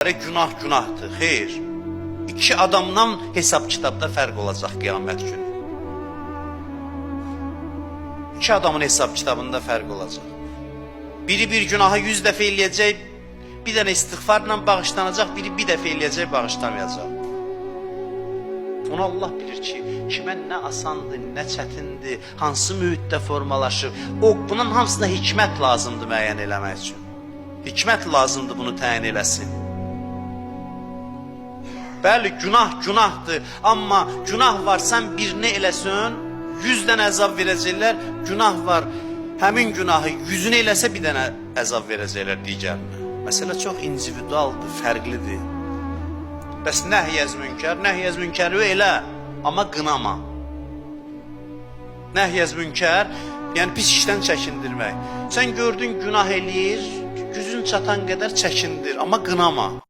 Günah günahdır, xeyr. İki adamdan hesab kitabda fərq olacaq qiyamət günü. İki adamın hesab kitabında fərq olacaq. Biri bir günahı 100 dəfə eləyəcək, bir dənə istiğfarla bağışlanacaq, biri bir dəfə eləyəcək, bağışlamayacaq. Onu Allah bilir ki, kimə nə asandır, nə çətindir, hansı mühitdə formalaşır. Bunun hamısına hikmət lazımdır müəyyən eləmək üçün. Hikmət lazımdır bunu təyin eləsin. Bəli, günah günahdır, amma günah var, sən birini eləsən, 100 dənə əzab verəcəklər, günah var, həmin günahı 100-ünü eləsə bir dənə əzab verəcəklər digərinə. Məsələ çox individualdır, fərqlidir. Bəs nəhyəz münkəri elə, amma qınama. Nəhyəz münkər, yəni pis işdən çəkindirmək. Sən gördün günah eləyir, gücün çatan qədər çəkindir, amma qınama.